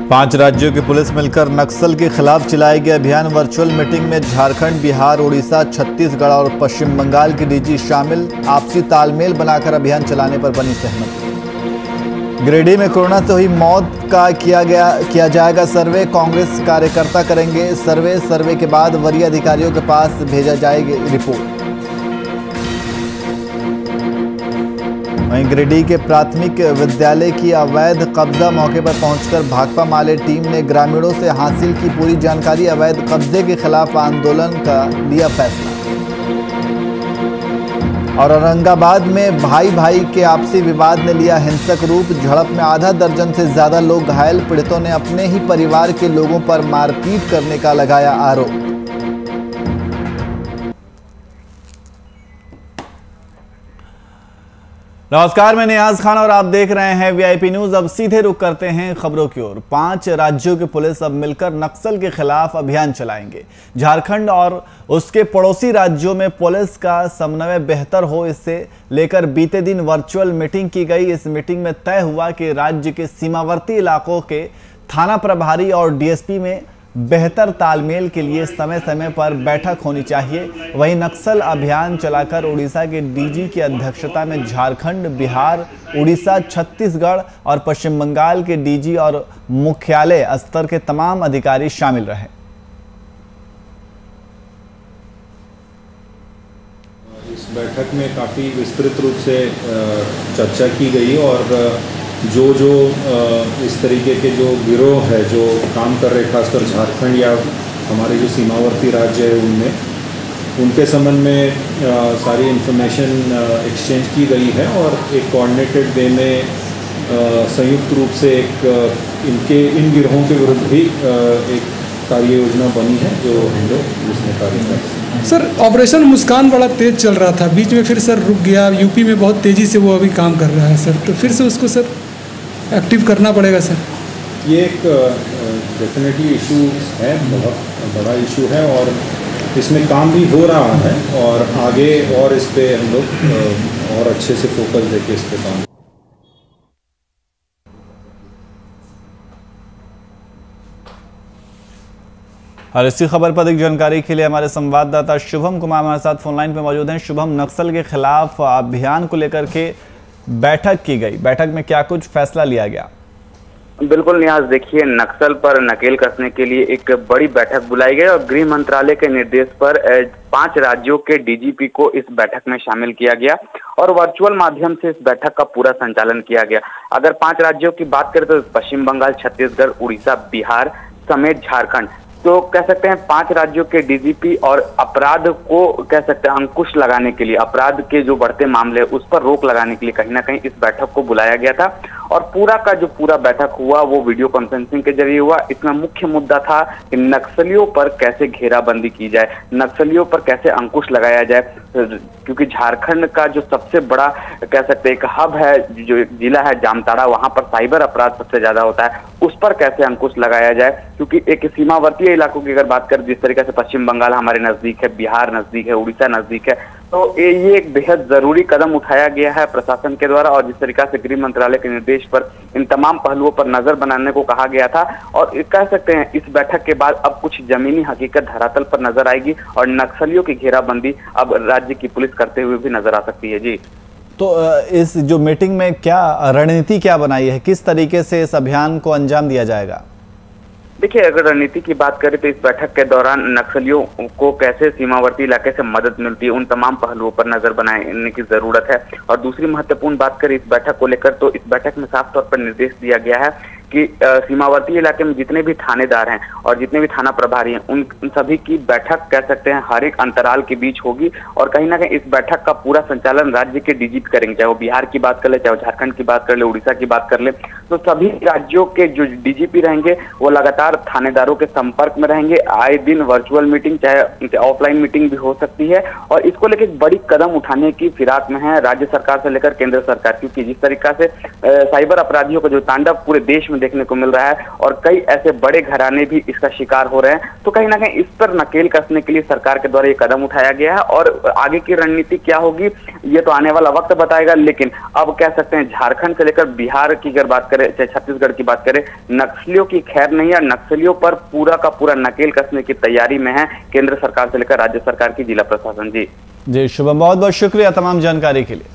5 राज्यों की पुलिस मिलकर नक्सल के खिलाफ चलाए गए अभियान। वर्चुअल मीटिंग में झारखंड, बिहार, उड़ीसा, छत्तीसगढ़ और पश्चिम बंगाल के डीजी शामिल। आपसी तालमेल बनाकर अभियान चलाने पर बनी सहमति। गिरिडीह में कोरोना से हुई मौत का किया जाएगा सर्वे। कांग्रेस कार्यकर्ता करेंगे सर्वे के बाद वरीय अधिकारियों के पास भेजा जाएगी रिपोर्ट। वहीं गिरिडीह के प्राथमिक विद्यालय की अवैध कब्जा मौके पर पहुंचकर भाकपा माले टीम ने ग्रामीणों से हासिल की पूरी जानकारी। अवैध कब्जे के खिलाफ आंदोलन का लिया फैसला। और औरंगाबाद में भाई के आपसी विवाद ने लिया हिंसक रूप। झड़प में आधा दर्जन से ज्यादा लोग घायल। पीड़ितों ने अपने ही परिवार के लोगों पर मारपीट करने का लगाया आरोप। नमस्कार, मैं नियाज खान और आप देख रहे हैं वीआईपी न्यूज। अब सीधे रुख करते हैं खबरों की ओर। 5 राज्यों की पुलिस अब मिलकर नक्सल के खिलाफ अभियान चलाएंगे। झारखंड और उसके पड़ोसी राज्यों में पुलिस का समन्वय बेहतर हो, इससे लेकर बीते दिन वर्चुअल मीटिंग की गई। इस मीटिंग में तय हुआ कि राज्य के सीमावर्ती इलाकों के थाना प्रभारी और डीएसपी में बेहतर तालमेल के लिए समय समय पर बैठक होनी चाहिए। वहीं नक्सल अभियान चलाकर उड़ीसा के डीजी की अध्यक्षता में झारखंड, बिहार, उड़ीसा, छत्तीसगढ़ और पश्चिम बंगाल के डीजी और मुख्यालय स्तर के तमाम अधिकारी शामिल रहे। इस बैठक में काफ़ी विस्तृत रूप से चर्चा की गई और जो इस तरीके के जो गिरोह है जो काम कर रहे, खासकर झारखंड या हमारे जो सीमावर्ती राज्य है उनमें, उनके संबंध में सारी इन्फॉर्मेशन एक्सचेंज की गई है और एक कोऑर्डिनेटेड वे में संयुक्त रूप से इन गिरोहों के विरुद्ध भी एक कार्य योजना बनी है जो हम लोग उसमें कार्य कर रहे हैं। सर, ऑपरेशन मुस्कान बड़ा तेज चल रहा था, बीच में फिर सर रुक गया। यूपी में बहुत तेज़ी से वो अभी काम कर रहा है सर, तो फिर से उसको सर एक्टिव करना पड़ेगा सर। ये एक डेफिनेटली इशू है, बहुत बड़ा इशू है और इसमें काम भी हो रहा है और आगे और इस पे हम लोग और अच्छे से फोकस देके इस पे काम। और इसी खबर पर अधिक जानकारी के लिए हमारे संवाददाता शुभम कुमार हमारे साथ फोनलाइन पे मौजूद हैं। शुभम, नक्सल के खिलाफ अभियान को लेकर के बैठक की गई, बैठक में क्या कुछ फैसला लिया गया? बिल्कुल नियाज, देखिए, नक्सल पर नकेल कसने के लिए एक बड़ी बैठक बुलाई गई और गृह मंत्रालय के निर्देश पर 5 राज्यों के डीजीपी को इस बैठक में शामिल किया गया और वर्चुअल माध्यम से इस बैठक का पूरा संचालन किया गया। अगर 5 राज्यों की बात करें तो पश्चिम बंगाल, छत्तीसगढ़, उड़ीसा, बिहार समेत झारखंड, तो कह सकते हैं 5 राज्यों के डीजीपी और अपराध को कह सकते हैं अंकुश लगाने के लिए, अपराध के जो बढ़ते मामले उस पर रोक लगाने के लिए कहीं ना कहीं इस बैठक को बुलाया गया था और पूरा का जो पूरा बैठक हुआ वो वीडियो कॉन्फ्रेंसिंग के जरिए हुआ। इसमें मुख्य मुद्दा था कि नक्सलियों पर कैसे घेराबंदी की जाए, नक्सलियों पर कैसे अंकुश लगाया जाए, क्योंकि झारखंड का जो सबसे बड़ा कह सकते हैं एक हब है, जो जिला है जामताड़ा, वहां पर साइबर अपराध सबसे ज्यादा होता है, उस पर कैसे अंकुश लगाया जाए। क्योंकि एक सीमावर्ती इलाकों की अगर बात करें, जिस तरीके से पश्चिम बंगाल हमारे नजदीक है, बिहार नजदीक है, उड़ीसा नजदीक है, तो ये एक बेहद जरूरी कदम उठाया गया है प्रशासन के द्वारा और जिस तरीका से गृह मंत्रालय के निर्देश पर इन तमाम पहलुओं पर नजर बनाने को कहा गया था। और कह सकते हैं इस बैठक के बाद अब कुछ जमीनी हकीकत धरातल पर नजर आएगी और नक्सलियों की घेराबंदी अब राज्य की पुलिस करते हुए भी नजर आ सकती है। जी, तो इस जो मीटिंग में क्या रणनीति क्या बनाई है, किस तरीके से इस अभियान को अंजाम दिया जाएगा? देखिए, अगर रणनीति की बात करें तो इस बैठक के दौरान नक्सलियों को कैसे सीमावर्ती इलाके से मदद मिलती है उन तमाम पहलुओं पर नजर बनाने की जरूरत है। और दूसरी महत्वपूर्ण बात करें इस बैठक को लेकर तो इस बैठक में साफ तौर पर निर्देश दिया गया है कि सीमावर्ती इलाके में जितने भी थानेदार हैं और जितने भी थाना प्रभारी हैं उन सभी की बैठक कह सकते हैं हर एक अंतराल के बीच होगी और कहीं ना कहीं इस बैठक का पूरा संचालन राज्य के डीजीपी करेंगे, चाहे वो बिहार की बात कर ले, चाहे वो झारखंड की बात कर ले, उड़ीसा की बात कर ले। तो सभी राज्यों के जो डीजीपी रहेंगे वो लगातार थानेदारों के संपर्क में रहेंगे। आए दिन वर्चुअल मीटिंग चाहे ऑफलाइन मीटिंग भी हो सकती है और इसको लेकर एक बड़ी कदम उठाने की फिराक में है राज्य सरकार से लेकर केंद्र सरकार, क्योंकि जिस तरीका से साइबर अपराधियों का जो तांडव पूरे देश में देखने को मिल रहा है और कई ऐसे बड़े घराने भी इसका शिकार हो रहे हैं। तो कहीं ना कहीं इस पर नकेल कसने के लिए सरकार के द्वारा ये कदम उठाया गया है और आगे की रणनीति क्या होगी ये तो आने वाला वक्त बताएगा। लेकिन अब कह सकते हैं झारखंड से लेकर बिहार की अगर बात करें, चाहे छत्तीसगढ़ की बात करें, नक्सलियों की खैर नहीं है। नक्सलियों पर पूरा का पूरा नकेल कसने की तैयारी में है केंद्र सरकार से लेकर राज्य सरकार की जिला प्रशासन। जी शुभम, बहुत बहुत शुक्रिया तमाम जानकारी के लिए।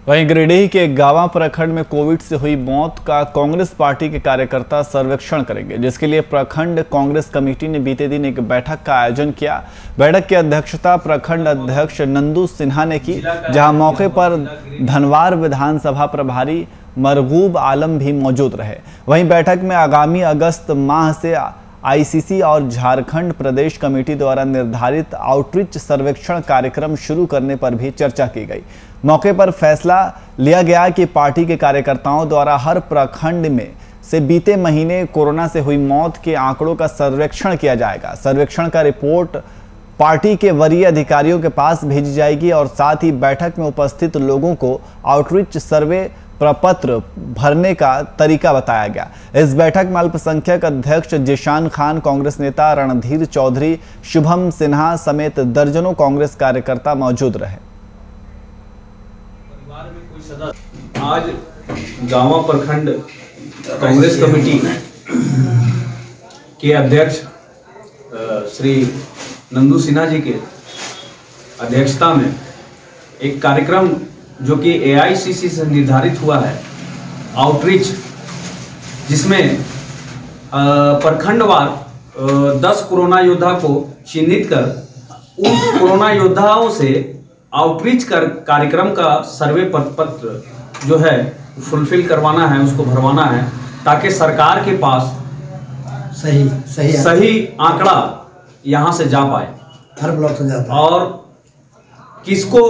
वहीं गिरिडीह के गावा प्रखंड में कोविड से हुई मौत का कांग्रेस पार्टी के कार्यकर्ता सर्वेक्षण करेंगे, जिसके लिए प्रखंड कांग्रेस कमेटी ने बीते दिन एक बैठक का आयोजन किया। बैठक की अध्यक्षता प्रखंड अध्यक्ष नंदू सिन्हा ने की, जहां मौके पर धनवार विधानसभा प्रभारी मरगूब आलम भी मौजूद रहे। वहीं बैठक में आगामी अगस्त माह से आईसीसी और झारखंड प्रदेश कमेटी द्वारा निर्धारित आउटरीच सर्वेक्षण कार्यक्रम शुरू करने पर भी चर्चा की गई। मौके पर फैसला लिया गया कि पार्टी के कार्यकर्ताओं द्वारा हर प्रखंड में से बीते महीने कोरोना से हुई मौत के आंकड़ों का सर्वेक्षण किया जाएगा। सर्वेक्षण का रिपोर्ट पार्टी के वरीय अधिकारियों के पास भेजी जाएगी और साथ ही बैठक में उपस्थित लोगों को आउटरीच सर्वे प्रपत्र भरने का तरीका बताया गया। इस बैठक में अल्पसंख्यक अध्यक्ष जिशान खान, कांग्रेस नेता रणधीर चौधरी, शुभम सिन्हा समेत दर्जनों कांग्रेस कार्यकर्ता मौजूद रहे। आज गावा प्रखंड कांग्रेस कमेटी के अध्यक्ष श्री नंदू सिन्हा जी के अध्यक्षता में एक कार्यक्रम जो कि एआईसीसी से निर्धारित हुआ है, आउटरीच, जिसमें प्रखंडवार 10 कोरोना योद्धा को चिन्हित कर उन कोरोना योद्धाओं से आउटरीच कर कार्यक्रम का सर्वे पत्र जो है फुलफिल करवाना है, उसको भरवाना है, ताकि सरकार के पास सही आंकड़ा यहाँ से जा पाए, हर ब्लॉक से जा पाए और किसको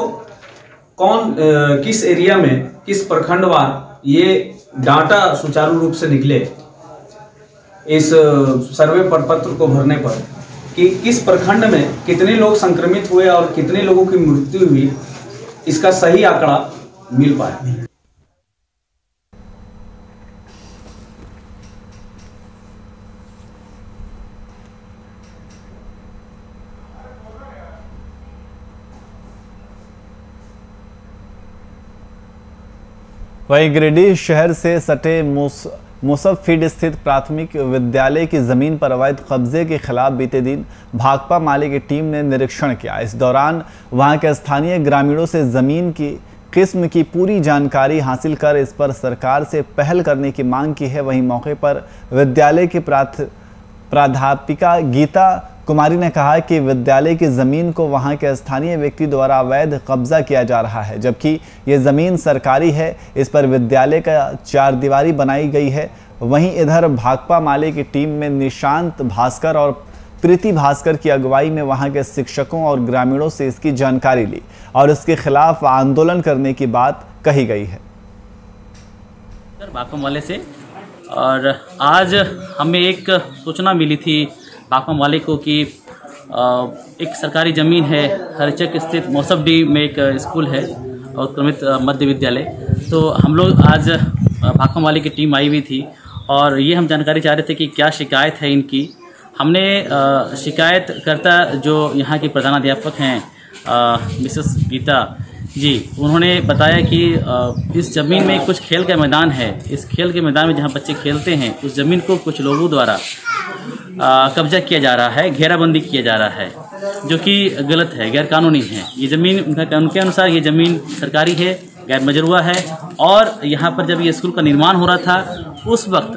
कौन किस एरिया में किस प्रखंडवार ये डाटा सुचारू रूप से निकले इस सर्वे पत्र को भरने पर कि किस प्रखंड में कितने लोग संक्रमित हुए और कितने लोगों की मृत्यु हुई, इसका सही आंकड़ा मिल पाए। वहीं गिरिडीह शहर से सटे मुसफ़ीड स्थित प्राथमिक विद्यालय की जमीन पर अवैध कब्जे के खिलाफ बीते दिन भाकपा माले की टीम ने निरीक्षण किया। इस दौरान वहां के स्थानीय ग्रामीणों से जमीन की किस्म की पूरी जानकारी हासिल कर इस पर सरकार से पहल करने की मांग की है। वहीं मौके पर विद्यालय की प्राध्यापिका गीता कुमारी ने कहा कि विद्यालय की ज़मीन को वहां के स्थानीय व्यक्ति द्वारा अवैध कब्जा किया जा रहा है, जबकि ये ज़मीन सरकारी है। इस पर विद्यालय का 4 दीवारी बनाई गई है। वहीं इधर भाकपा माले की टीम में निशांत भास्कर और प्रीति भास्कर की अगुवाई में वहां के शिक्षकों और ग्रामीणों से इसकी जानकारी ली और इसके खिलाफ आंदोलन करने की बात कही गई है। भाकपा माले से और आज हमें एक सूचना मिली थी भाकपा माले को कि एक सरकारी ज़मीन है हरिचक स्थित मौसफडी में एक स्कूल है उत्क्रमित मध्य विद्यालय। तो हम लोग आज भाकपा माले की टीम आई हुई थी और ये हम जानकारी चाह रहे थे कि क्या शिकायत है इनकी। हमने शिकायतकर्ता जो यहाँ की प्रधानाध्यापक हैं मिसेस गीता जी, उन्होंने बताया कि इस ज़मीन में कुछ खेल का मैदान है। इस खेल के मैदान में जहाँ बच्चे खेलते हैं उस ज़मीन को कुछ लोगों द्वारा कब्जा किया जा रहा है, घेराबंदी किया जा रहा है, जो कि गलत है, गैर कानूनी है। ये ज़मीन उनके अनुसार ये ज़मीन सरकारी है, गैर मजरूआ है। और यहाँ पर जब ये स्कूल का निर्माण हो रहा था उस वक्त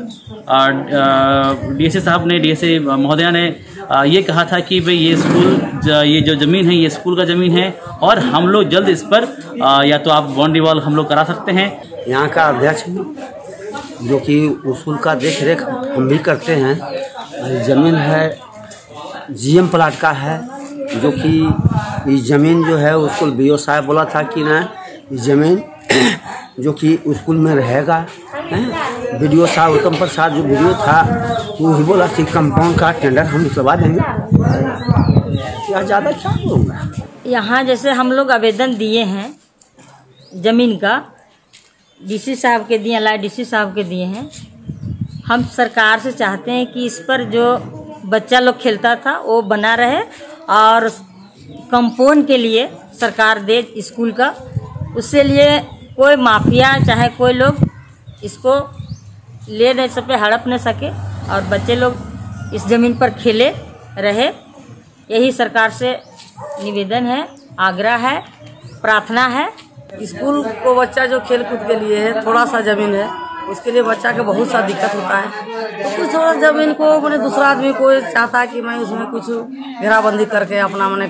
डीएसए साहब ने, डीएसए महोदया ने ये कहा था कि भाई ये स्कूल, ये जो ज़मीन है ये स्कूल का ज़मीन है और हम लोग जल्द इस पर या तो आप बाउंड्री वॉल हम लोग करा सकते हैं। यहाँ का अध्यक्ष जो कि स्कूल का देख रेख हम भी करते हैं। ज़मीन है जीएम प्लाट का है, जो कि ये ज़मीन जो है उसको बीओ साहब बोला था कि ना ज़मीन जो कि स्कूल में रहेगा। वीडियो साहब उत्तम प्रसाद जो वीडियो था वो ही बोला कि कंपाउंड का टेंडर हम निकलवा देंगे। क्या ज़्यादा क्या होगा। यहाँ जैसे हम लोग आवेदन दिए हैं ज़मीन का, डीसी साहब के दिए, LIDC साहब के दिए हैं। हम सरकार से चाहते हैं कि इस पर जो बच्चा लोग खेलता था वो बना रहे और कंपाउंड के लिए सरकार दे स्कूल का। उससे लिए कोई माफिया चाहे कोई लोग इसको ले नहीं सके, हड़प नहीं सके और बच्चे लोग इस ज़मीन पर खेले रहे। यही सरकार से निवेदन है, आग्रह है, प्रार्थना है। स्कूल को बच्चा जो खेल कूद के लिए है, थोड़ा सा ज़मीन है, उसके लिए बच्चा के बहुत सा दिक्कत होता है। तो कुछ थोड़ा ज़मीन को मैंने दूसरा आदमी को चाहता है कि मैं उसमें कुछ घेराबंदी करके अपना मैंने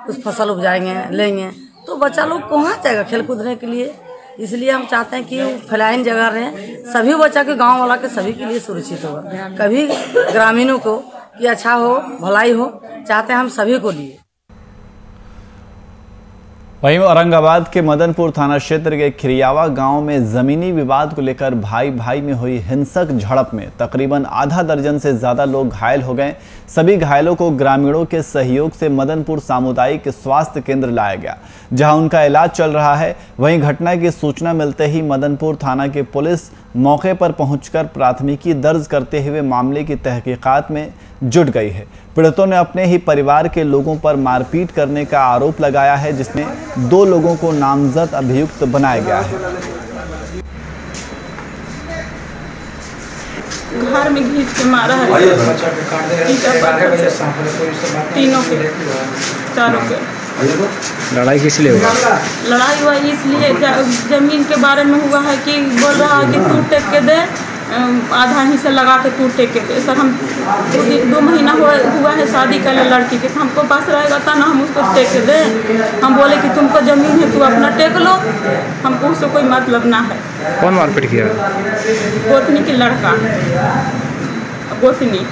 कुछ फसल उपजाएंगे, लेंगे, तो बच्चा लोग कहाँ जाएगा खेल कूदने के लिए। इसलिए हम चाहते हैं कि फैलाइन जगह रहे, सभी बच्चा के गांव वाला के सभी के लिए सुरक्षित होगा, कभी ग्रामीणों को कि अच्छा हो, भलाई हो, चाहते हैं हम सभी को लिए। वहीं औरंगाबाद के मदनपुर थाना क्षेत्र के खिरियावा गांव में जमीनी विवाद को लेकर भाई भाई में हुई हिंसक झड़प में तकरीबन आधा दर्जन से ज्यादा लोग घायल हो गए। सभी घायलों को ग्रामीणों के सहयोग से मदनपुर सामुदायिक स्वास्थ्य केंद्र लाया गया, जहां उनका इलाज चल रहा है। वहीं घटना की सूचना मिलते ही मदनपुर थाना की पुलिस मौके पर पहुंचकर प्राथमिकी दर्ज करते हुए मामले की तहकीकात में जुट गई है। पीड़ितों ने अपने ही परिवार के लोगों पर मारपीट करने का आरोप लगाया है, जिसमें 2 लोगों को नामजद अभियुक्त बनाया गया है। घर में घींच के मारा है तीनों के, चारों के। लड़ाई किस लिए हुई? लड़ाई हुआ इसलिए जमीन के बारे में हुआ है कि बोल रहा है कि तू टेक के दे, आधा हिस्सा लगा के तू टेक के दे। सर हम 2 महीना हुआ है शादी कर ले लड़की के, हमको पास रहेगा था ना हम उसको टेक के दे। हम बोले कि तुमको जमीन है तू अपना टेक लो, हमको उससे कोई मतलब ना है। कौन मारपीट किया? गोतनी की लड़का, गोतनी।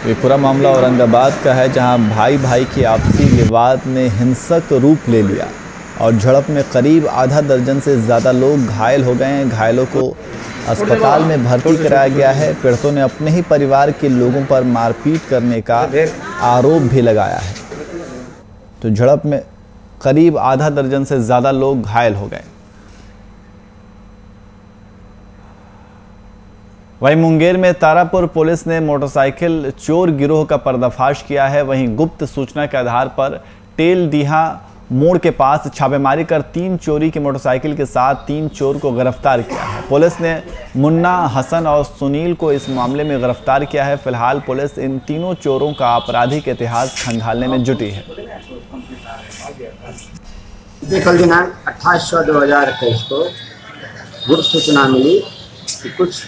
ये पूरा मामला औरंगाबाद का है, जहां भाई भाई की आपसी विवाद ने हिंसक रूप ले लिया और झड़प में करीब आधा दर्जन से ज़्यादा लोग घायल हो गए हैं। घायलों को अस्पताल में भर्ती कराया गया है। पीड़ितों ने अपने ही परिवार के लोगों पर मारपीट करने का आरोप भी लगाया है। तो झड़प में करीब आधा दर्जन से ज़्यादा लोग घायल हो गए। वहीं मुंगेर में तारापुर पुलिस ने मोटरसाइकिल चोर गिरोह का पर्दाफाश किया है। वहीं गुप्त सूचना के आधार पर टेलडीहा मोड़ के पास छापेमारी कर 3 चोरी की मोटरसाइकिल के साथ 3 चोर को गिरफ्तार किया है। पुलिस ने मुन्ना, हसन और सुनील को इस मामले में गिरफ्तार किया है। फिलहाल पुलिस इन तीनों चोरों का आपराधिक इतिहास खंगालने में जुटी है। कल दिनांक 28/6/2021 को गुप्त सूचना मिली कि कुछ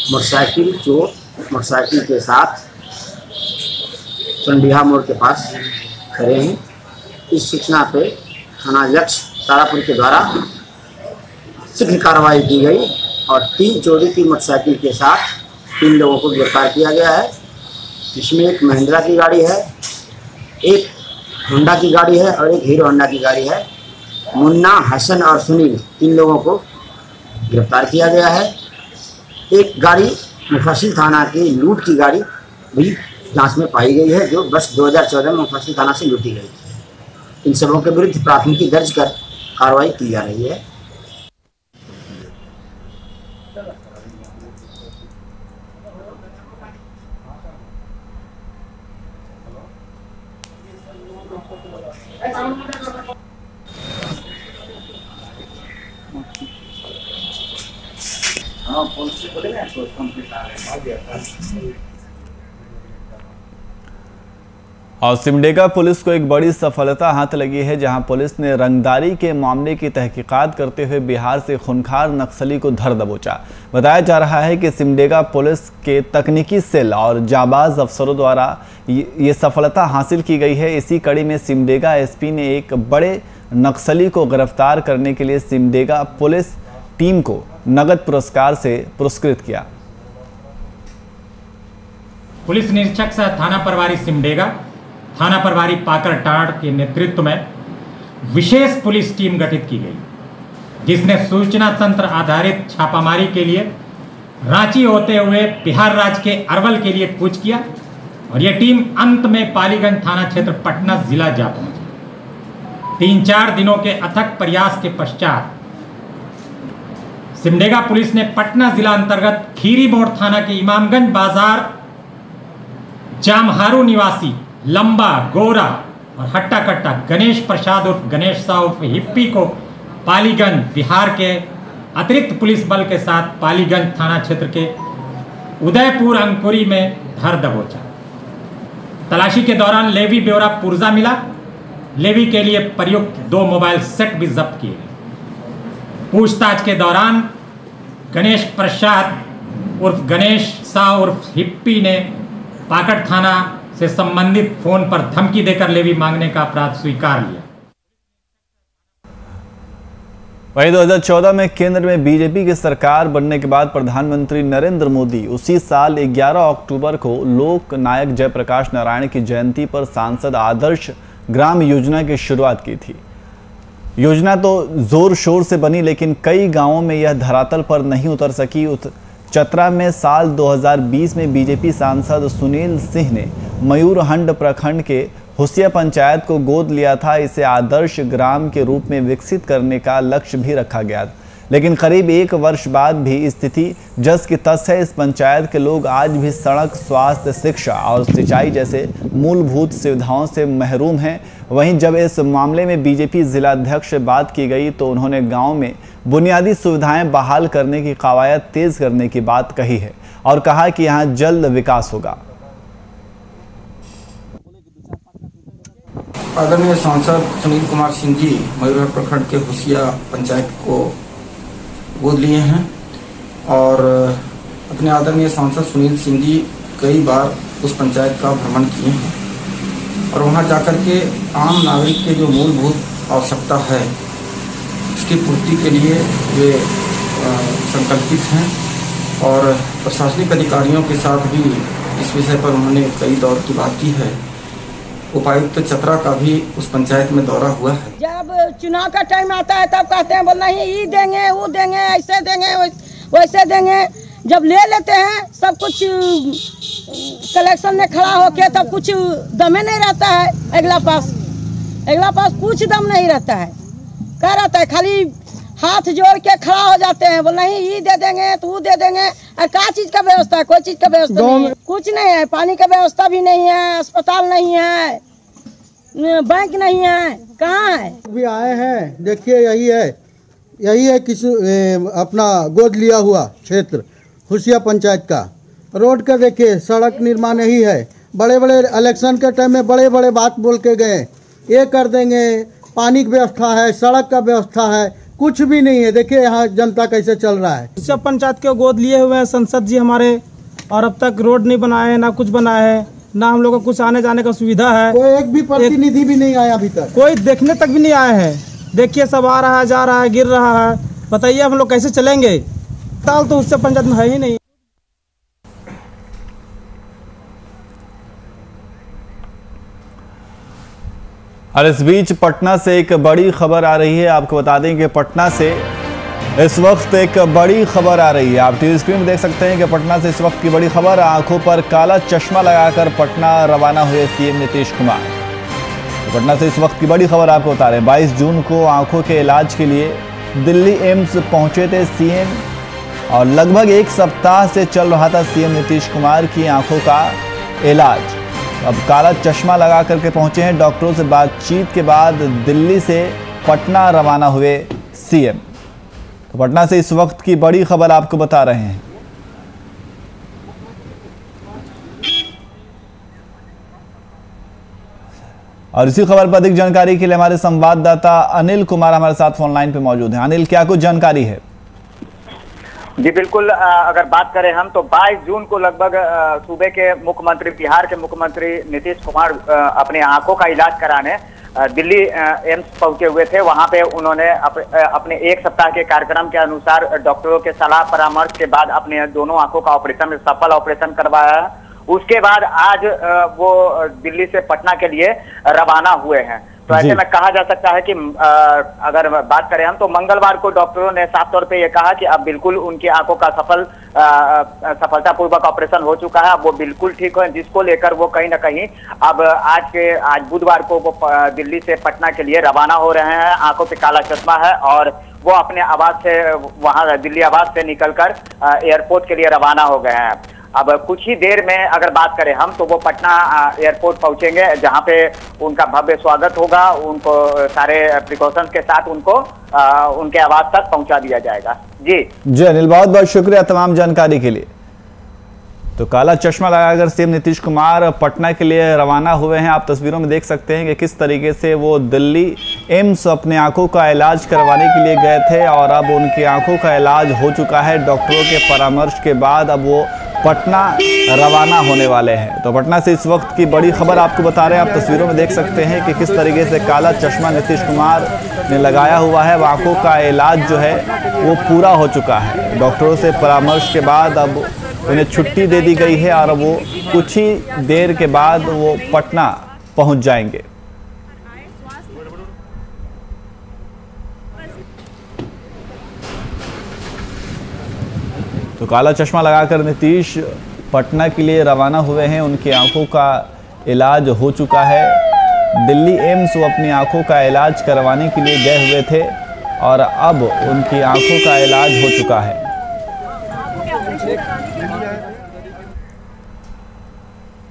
मोटरसाइकिल चोर मोटरसाइकिल के साथ टेलडीहा मोड़ के पास खड़े हैं। इस सूचना पे थानाध्यक्ष तारापुर के द्वारा शीघ्र कार्रवाई की गई और 3 चोरी की मोटरसाइकिल के साथ 3 लोगों को गिरफ्तार किया गया है, जिसमें एक महिंद्रा की गाड़ी है, एक होंडा की गाड़ी है और एक हीरो होंडा की गाड़ी है। मुन्ना, हसन और सुनील 3 लोगों को गिरफ्तार किया गया है। एक गाड़ी मुफस्सिल थाना की लूट की गाड़ी भी जांच में पाई गई है, जो वर्ष 2014 में मुफस्सिल थाना से लूटी गई। इन सबों के विरुद्ध प्राथमिकी दर्ज कर कार्रवाई की जा रही है। और सिमडेगा पुलिस को एक बड़ी सफलता हाथ लगी है, जहां पुलिस ने रंगदारी के मामले की तहकीकात करते हुए बिहार से खूंखार नक्सली को धर दबोचा। बताया जा रहा है कि सिमडेगा पुलिस के तकनीकी सेल और जाबाज अफसरों द्वारा ये सफलता हासिल की गई है। इसी कड़ी में सिमडेगा एसपी ने एक बड़े नक्सली को गिरफ्तार करने के लिए सिमडेगा पुलिस टीम को नगद पुरस्कार से पुरस्कृत किया। पुलिस निरीक्षक सह थाना प्रभारी सिमडेगा, थाना प्रभारी पाकरटाड़ के नेतृत्व में विशेष पुलिस टीम गठित की गई, जिसने सूचना तंत्र आधारित छापामारी के लिए रांची होते हुए बिहार राज्य के अरवल के लिए कूच किया और यह टीम अंत में पालीगंज थाना क्षेत्र पटना जिला जा पहुंची। 3-4 दिनों के अथक प्रयास के पश्चात सिमडेगा पुलिस ने पटना जिला अंतर्गत खीरी मोड़ थाना के इमामगंज बाजार जामहारू निवासी लंबा, गोरा और हट्टा कट्टा गणेश प्रसाद उर्फ गणेश शाह उर्फ हिप्पी को पालीगंज बिहार के अतिरिक्त पुलिस बल के साथ पालीगंज थाना क्षेत्र के उदयपुर अंकुरी में धर दबोचा। तलाशी के दौरान लेवी ब्यौरा पुर्जा मिला। लेवी के लिए प्रयुक्त 2 मोबाइल सेट भी जब्त किए गए। पूछताछ के दौरान गणेश प्रसाद उर्फ गणेश शाह उर्फ हिप्पी ने पाकड़ थाना से संबंधित फोन पर धमकी देकर लेवी मांगने का अपराध स्वीकार लिया। वहीं 2014 में केंद्र में बीजेपी की सरकार बनने के बाद प्रधानमंत्री नरेंद्र मोदी उसी साल 11 अक्टूबर को लोक नायक जयप्रकाश नारायण की जयंती पर सांसद आदर्श ग्राम योजना की शुरुआत की थी। योजना तो जोर शोर से बनी, लेकिन कई गांवों में यह धरातल पर नहीं उतर सकी। चतरा में साल 2020 में बीजेपी सांसद सुनील सिंह ने मयूरहंड प्रखंड के हुसिया पंचायत को गोद लिया था। इसे आदर्श ग्राम के रूप में विकसित करने का लक्ष्य भी रखा गया, लेकिन करीब 1 वर्ष बाद भी स्थिति जस की तस है। इस पंचायत के लोग आज भी सड़क, स्वास्थ्य, शिक्षा और सिंचाई जैसे मूलभूत सुविधाओं से महरूम हैं। वहीं जब इस मामले में बीजेपी जिलाध्यक्ष से बात की गई तो उन्होंने गांव में बुनियादी सुविधाएं बहाल करने की कवायद तेज करने की बात कही है और कहा कि यहां जल्द विकास होगा। आदरणीय सांसद सुनील कुमार सिंह जी मयूरहंड प्रखंड के हुसिया पंचायत को गोद लिए हैं और अपने आदरणीय सांसद सुनील सिंह जी कई बार उस पंचायत का भ्रमण किए हैं और वहां जाकर के आम नागरिक के जो मूलभूत आवश्यकता है उसकी पूर्ति के लिए वे संकल्पित हैं और प्रशासनिक अधिकारियों के साथ भी इस विषय पर उन्होंने कई दौर की बात की है। उपायुक्त चतरा का भी उस पंचायत में दौरा हुआ है। जब चुनाव का टाइम आता है तब कहते हैं बोल नहीं ये देंगे वो देंगे ऐसे देंगे वैसे देंगे। जब ले लेते हैं सब कुछ कलेक्शन में खड़ा होके तब कुछ दमे नहीं रहता है। अगला पास कुछ दम नहीं रहता है। क्या रहता है, खाली हाथ जोड़ के खड़ा हो जाते हैं। बोल नहीं ये दे देंगे तो वो दे देंगे। और क्या चीज का व्यवस्था है? कोई चीज का व्यवस्था नहीं है, कुछ नहीं है। पानी का व्यवस्था भी नहीं है, अस्पताल नहीं है, बैंक नहीं है, कहाँ है? भी आए हैं, देखिए यही है किसी अपना गोद लिया हुआ क्षेत्र हुसिया पंचायत का। रोड का देखिए, सड़क निर्माण यही है। बड़े बड़े इलेक्शन के टाइम में बड़े बड़े बात बोल के गए, ये कर देंगे, पानी की व्यवस्था है, सड़क का व्यवस्था है, कुछ भी नहीं है। देखिए यहाँ जनता कैसे चल रहा है। हुसिया पंचायत के गोद लिए हुए हैं संसद जी हमारे, और अब तक रोड नहीं बनाए हैं, ना कुछ बनाया है, ना हम लोग को कुछ आने जाने का सुविधा है। कोई एक भी प्रतिनिधि भी नहीं आया अभी तक, कोई देखने तक भी नहीं आया है। देखिए सब आ रहा है, जा रहा है, गिर रहा है। बताइए हम लोग कैसे चलेंगे? ताल तो हुसिया पंचायत में है ही नहीं। और इस बीच पटना से एक बड़ी खबर आ रही है। आपको बता दें कि पटना से इस वक्त एक बड़ी खबर आ रही है। आप टीवी स्क्रीन में देख सकते हैं कि पटना से इस वक्त की बड़ी खबर, आंखों पर काला चश्मा लगाकर पटना रवाना हुए सीएम नीतीश कुमार। तो पटना से इस वक्त की बड़ी खबर आपको बता रहे हैं। 22 जून को आंखों के इलाज के लिए दिल्ली एम्स पहुंचे थे सीएम, और लगभग 1 सप्ताह से चल रहा था सीएम नीतीश कुमार की आंखों का इलाज। अब काला चश्मा लगा करके पहुंचे हैं। डॉक्टरों से बातचीत के बाद दिल्ली से पटना रवाना हुए सीएम। तो पटना से इस वक्त की बड़ी खबर आपको बता रहे हैं। और इसी खबर पर अधिक जानकारी के लिए हमारे संवाददाता अनिल कुमार हमारे साथ फोन लाइन पे मौजूद हैं। अनिल, क्या कुछ जानकारी है? जी बिल्कुल, अगर बात करें हम तो 22 जून को लगभग सूबे के मुख्यमंत्री, बिहार के मुख्यमंत्री नीतीश कुमार अपने आंखों का इलाज कराने दिल्ली एम्स पहुंचे हुए थे। वहां पे उन्होंने अपने 1 सप्ताह के कार्यक्रम के अनुसार डॉक्टरों के सलाह परामर्श के बाद अपने दोनों आंखों का ऑपरेशन, सफल ऑपरेशन करवाया है। उसके बाद आज वो दिल्ली से पटना के लिए रवाना हुए हैं। तो ऐसे में कहा जा सकता है कि अगर बात करें हम तो मंगलवार को डॉक्टरों ने साफ तौर पे ये कहा कि अब बिल्कुल उनकी आंखों का सफलतापूर्वक ऑपरेशन हो चुका है, अब वो बिल्कुल ठीक है, जिसको लेकर वो कहीं ना कहीं अब आज बुधवार को वो दिल्ली से पटना के लिए रवाना हो रहे हैं। आंखों पे काला चश्मा है और वो अपने आवास से वहां दिल्ली आवास से निकलकर एयरपोर्ट के लिए रवाना हो गए हैं। अब कुछ ही देर में अगर बात करें हम तो वो पटना एयरपोर्ट पहुंचेंगे, जहां पे उनका भव्य स्वागत होगा, उनको सारे प्रिकॉशंस के साथ उनको उनके आवास तक पहुंचा दिया जाएगा। जी अनिल, बहुत बहुत शुक्रिया तमाम जानकारी के लिए। तो काला चश्मा लगाकर सीएम नीतीश कुमार पटना के लिए रवाना हुए हैं। आप तस्वीरों में देख सकते हैं कि किस तरीके से वो दिल्ली एम्स अपने आंखों का इलाज करवाने के लिए गए थे और अब उनकी आंखों का इलाज हो चुका है। डॉक्टरों के परामर्श के बाद अब वो पटना रवाना होने वाले हैं। तो पटना से इस वक्त की बड़ी खबर आपको बता रहे हैं। आप तस्वीरों में देख सकते हैं कि किस तरीके से काला चश्मा नीतीश कुमार ने लगाया हुआ है। आंखों का इलाज जो है वो पूरा हो चुका है। डॉक्टरों से परामर्श के बाद अब उन्हें छुट्टी दे दी गई है और वो कुछ ही देर के बाद वो पटना पहुंच जाएंगे। तो काला चश्मा लगाकर नीतीश पटना के लिए रवाना हुए हैं। उनकी आंखों का इलाज हो चुका है। दिल्ली एम्स वो अपनी आंखों का इलाज करवाने के लिए गए हुए थे और अब उनकी आंखों का इलाज हो चुका है।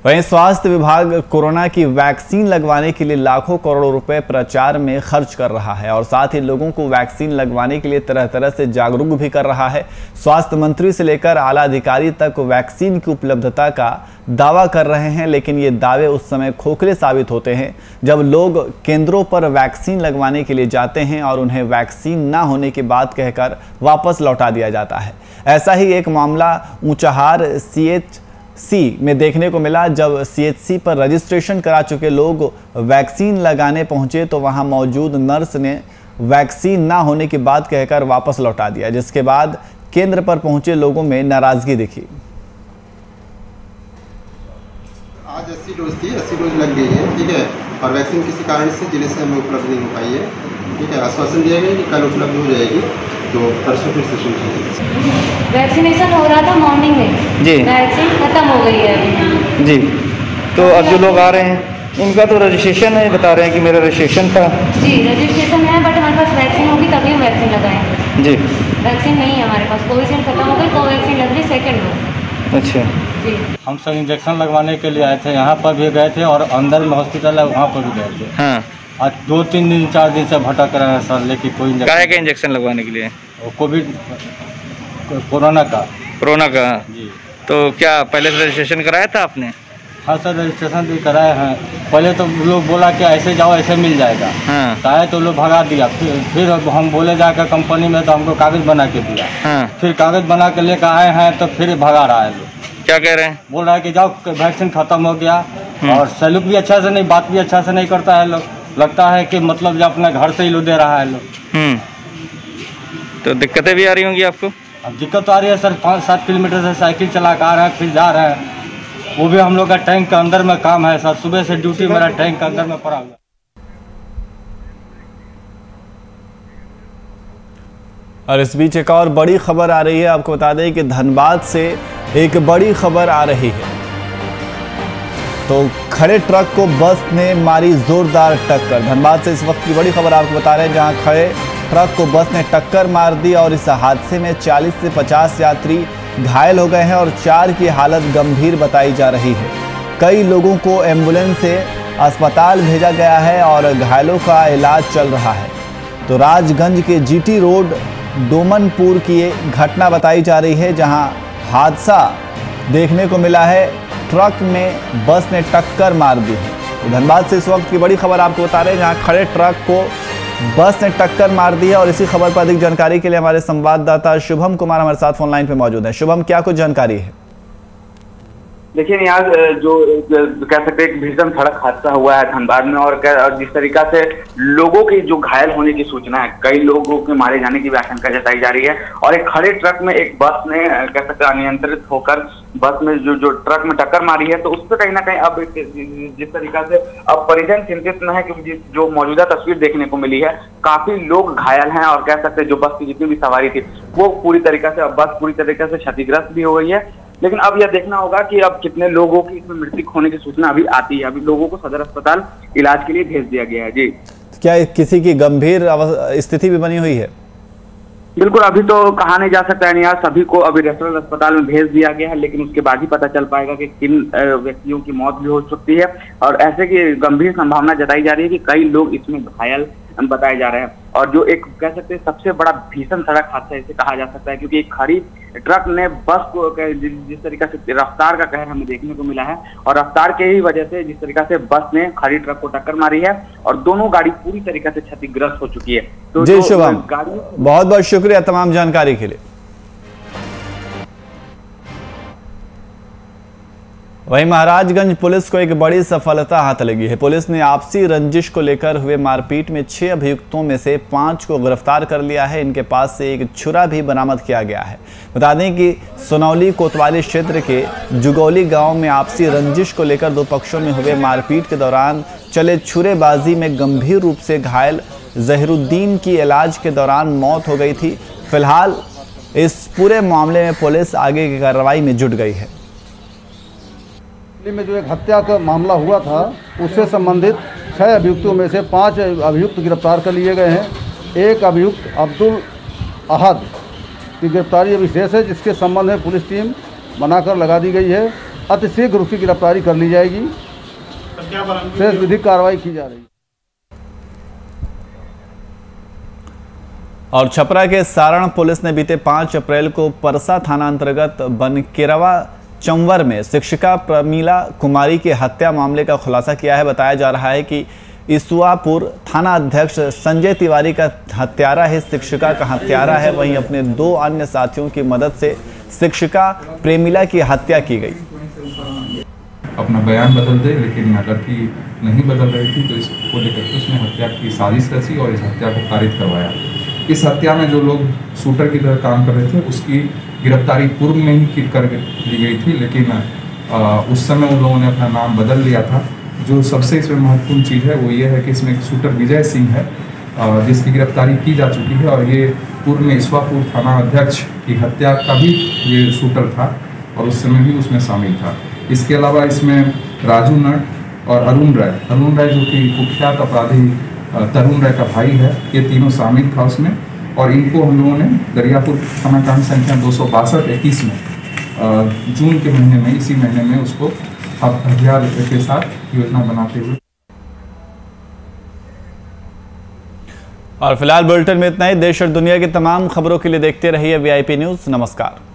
वहीं स्वास्थ्य विभाग कोरोना की वैक्सीन लगवाने के लिए लाखों करोड़ों रुपए प्रचार में खर्च कर रहा है और साथ ही लोगों को वैक्सीन लगवाने के लिए तरह तरह से जागरूक भी कर रहा है। स्वास्थ्य मंत्री से लेकर आला अधिकारी तक वैक्सीन की उपलब्धता का दावा कर रहे हैं, लेकिन ये दावे उस समय खोखले साबित होते हैं जब लोग केंद्रों पर वैक्सीन लगवाने के लिए जाते हैं और उन्हें वैक्सीन ना होने की बात कहकर वापस लौटा दिया जाता है। ऐसा ही एक मामला ऊंचाहार CHC में देखने को मिला। जब CHC पर रजिस्ट्रेशन करा चुके लोग वैक्सीन लगाने पहुंचे तो वहां मौजूद नर्स ने वैक्सीन ना होने की बात कहकर वापस लौटा दिया, जिसके बाद केंद्र पर पहुंचे लोगों में नाराजगी दिखी। आज 80 डोज थी, 80 डोज लग गई है, ठीक है, और वैक्सीन किसी कारण से जिले से हमें उपलब्ध नहीं हो पाई है, ठीक है। आश्वासन दिया गया कि कल उपलब्ध हो जाएगी, तो परसों फिर सेशन चाहिए। वैक्सीनेशन हो रहा था मॉर्निंग में जी, वैक्सीन खत्म हो गई है अभी जी। तो अब जो लोग आ रहे हैं इनका तो रजिस्ट्रेशन है, बता रहे हैं कि मेरा रजिस्ट्रेशन था जी। रजिस्ट्रेशन है बट हमारे पास वैक्सीन होगी तभी हम वैक्सीन लगाएंगे जी। वैक्सीन नहीं है हमारे पास, कोविशील्ड खत्म हो गई, कोवैक्सीन लग रही सेकेंड डोज। अच्छा जी। हम सब इंजेक्शन लगवाने के लिए आए थे, यहाँ पर भी गए थे और अंदर में हॉस्पिटल है वहाँ पर भी गए थे। हाँ। आज 2-3 दिन 4 दिन से भटक रहे हैं सर, लेकिन कोई इंजेक्शन लगवाने के लिए कोविड कोरोना का जी। तो क्या पहले से रजिस्ट्रेशन कराया था आपने? हाँ सर, रजिस्ट्रेशन भी कराया है। पहले तो लोग बोला कि ऐसे जाओ ऐसे मिल जाएगा, हाँ। चाहे तो लोग भगा दिया। फिर हम बोले जाकर कंपनी में तो हमको कागज बना के दिया, हाँ। फिर कागज बना के लेकर आए हैं तो फिर भगा रहा है लोग। क्या कह रहे हैं? बोल रहा है कि जाओ वैक्सीन खत्म हो गया, और सैल्यूट भी अच्छा से नहीं, बात भी अच्छा से नहीं करता है लोग। लगता है कि मतलब जो अपने घर से ही लो दे रहा है लोग। तो दिक्कतें भी आ रही होंगी आपको? अब दिक्कत तो आ रही है सर, 5-7 किलोमीटर से साइकिल चला कर आ रहे हैं, फिर जा रहे हैं। वो भी हम लोग का टैंक के अंदर में काम है सर, सुबह से ड्यूटी मेरा टैंक के अंदर में पड़ा हुआ। और इस बीच एक और बड़ी खबर आ रही है। आपको बता दें कि धनबाद से एक बड़ी खबर आ रही है। तो खड़े ट्रक को बस ने मारी जोरदार टक्कर। धनबाद से इस वक्त की बड़ी खबर आपको बता रहे हैं, जहां खड़े ट्रक को बस ने टक्कर मार दी और इस हादसे में 40 से 50 यात्री घायल हो गए हैं और 4 की हालत गंभीर बताई जा रही है। कई लोगों को एम्बुलेंस से अस्पताल भेजा गया है और घायलों का इलाज चल रहा है। तो राजगंज के GT रोड डोमनपुर की घटना बताई जा रही है, जहां हादसा देखने को मिला है। ट्रक में बस ने टक्कर मार दी है। तो धनबाद से इस वक्त की बड़ी खबर आपको बता रहे हैं, जहां खड़े ट्रक को बस ने टक्कर मार दी है। और इसी खबर पर अधिक जानकारी के लिए हमारे संवाददाता शुभम कुमार हमारे साथ फोन लाइन पे मौजूद है। शुभम, क्या कुछ जानकारी है? देखिए, 40 से 50 यात्री घायल हो गए हैं और 4 की हालत गंभीर बताई जा रही है। कई लोगों को एम्बुलेंस से अस्पताल भेजा गया है और घायलों का इलाज चल रहा है। तो राजगंज के GT रोड डोमनपुर की घटना बताई जा रही है, जहां हादसा देखने को मिला है। ट्रक में बस ने टक्कर मार दी है। तो धनबाद से इस वक्त की बड़ी खबर आपको बता रहे हैं, जहां खड़े ट्रक को बस ने टक्कर मार दी है और इसी खबर पर अधिक जानकारी के लिए हमारे संवाददाता शुभम कुमार हमारे साथ फोन लाइन पे मौजूद है। शुभम, क्या कुछ जानकारी है? देखिए नियाज, जो कह सकते हैं एक भीषण सड़क हादसा हुआ है धनबाद में, और जिस तरीका से लोगों की जो घायल होने की सूचना है, कई लोगों के मारे जाने की भी आशंका जताई जा रही है। और एक खड़े ट्रक में एक बस ने कह सकते हैं अनियंत्रित होकर बस में जो ट्रक में टक्कर मारी है, तो उस पर कहीं ना कहीं अब जिस तरीका से अब परिजन चिंतित न है, क्योंकि जो मौजूदा तस्वीर देखने को मिली है काफी लोग घायल हैं, और कह सकते हैं जो बस की जितनी भी सवारी थी वो पूरी तरीका से, अब बस पूरी तरीके से क्षतिग्रस्त भी हो गई है। लेकिन अब यह देखना होगा कि अब कितने लोगों की इसमें मृत्यु होने की सूचना अभी आती है। अभी लोगों को सदर अस्पताल इलाज के लिए भेज दिया गया है। जी, क्या किसी की गंभीर स्थिति भी बनी हुई है? बिल्कुल, अभी तो कहा नहीं जा सकता है नियाज, सभी को अभी रेफरल अस्पताल में भेज दिया गया है, लेकिन उसके बाद ही पता चल पाएगा कि किन व्यक्तियों की मौत भी हो सकती है, और ऐसे की गंभीर संभावना जताई जा रही है कि कई लोग इसमें घायल बताए जा रहे हैं। और जो एक कह सकते हैं सबसे बड़ा भीषण सड़क हादसा इसे कहा जा सकता है, क्योंकि एक खड़ी ट्रक ने बस को जिस तरीका से रफ्तार का कहर हमें देखने को मिला है, और रफ्तार के ही वजह से जिस तरीका से बस ने खड़ी ट्रक को टक्कर मारी है, और दोनों गाड़ी पूरी तरीके से क्षतिग्रस्त हो चुकी है। तो जी शुभम, बहुत बहुत शुक्रिया तमाम जानकारी के लिए। वहीं महाराजगंज पुलिस को एक बड़ी सफलता हाथ लगी है। पुलिस ने आपसी रंजिश को लेकर हुए मारपीट में 6 अभियुक्तों में से 5 को गिरफ्तार कर लिया है। इनके पास से एक छुरा भी बरामद किया गया है। बता दें कि सोनौली कोतवाली क्षेत्र के जुगौली गांव में आपसी रंजिश को लेकर 2 पक्षों में हुए मारपीट के दौरान चले छुरेबाजी में गंभीर रूप से घायल जहीरुद्दीन की इलाज के दौरान मौत हो गई थी। फिलहाल इस पूरे मामले में पुलिस आगे की कार्रवाई में जुट गई है। में जो एक हत्या का मामला हुआ था उससे संबंधित 6 अभियुक्तों में से 5 अभियुक्त गिरफ्तार कर लिए गए हैं। एक अभियुक्त अब्दुल अहद की गिरफ्तारी अभी शेष है, जिसके संबंध में पुलिस टीम बनाकर लगा दी गई है। अतिशीघ्र उसकी गिरफ्तारी कर ली जाएगी, शेष विधिक कार्रवाई की जा रही है। और छपरा के सारण पुलिस ने बीते 5 अप्रैल को परसा थाना अंतर्गत बनकेरवा चंवर में शिक्षिका प्रमीला कुमारी की हत्या मामले का खुलासा किया है। बताया जा रहा है कि इसुआपुर थाना अध्यक्ष संजय तिवारी का हत्यारा है, शिक्षिका का हत्यारा है। वहीं अपने 2 अन्य साथियों की मदद से शिक्षिका प्रेमिला की हत्या की गई। अपना बयान बदल दे, लेकिन लड़की नहीं बदल रही थी, तो इसको लेकर उसने हत्या की साजिश रची और इस हत्या को कारित करवाया। इस हत्या में जो लोग शूटर की तरह काम कर रहे थे उसकी गिरफ्तारी पूर्व में ही कर ली गई थी, लेकिन उस समय उन लोगों ने अपना नाम बदल लिया था। जो सबसे इसमें महत्वपूर्ण चीज़ है वो ये है कि इसमें एक शूटर विजय सिंह है, जिसकी गिरफ्तारी की जा चुकी है, और ये पूर्व में इसवापुर थाना अध्यक्ष की हत्या का भी ये शूटर था और उस समय भी उसमें शामिल था। इसके अलावा इसमें राजू नट और अरुण राय जो कि कुख्यात अपराधी तरुण राय का भाई है, ये तीनों शामिल था उसमें। और इनको हम लोगों ने दरियापुर थाना कांड संख्या 262-21 में जून के महीने में, इसी महीने में उसको हथियार के साथ योजना बनाते हुए। और फिलहाल बुलेटिन में इतना ही। देश और दुनिया की तमाम खबरों के लिए देखते रहिए VIP न्यूज़। नमस्कार।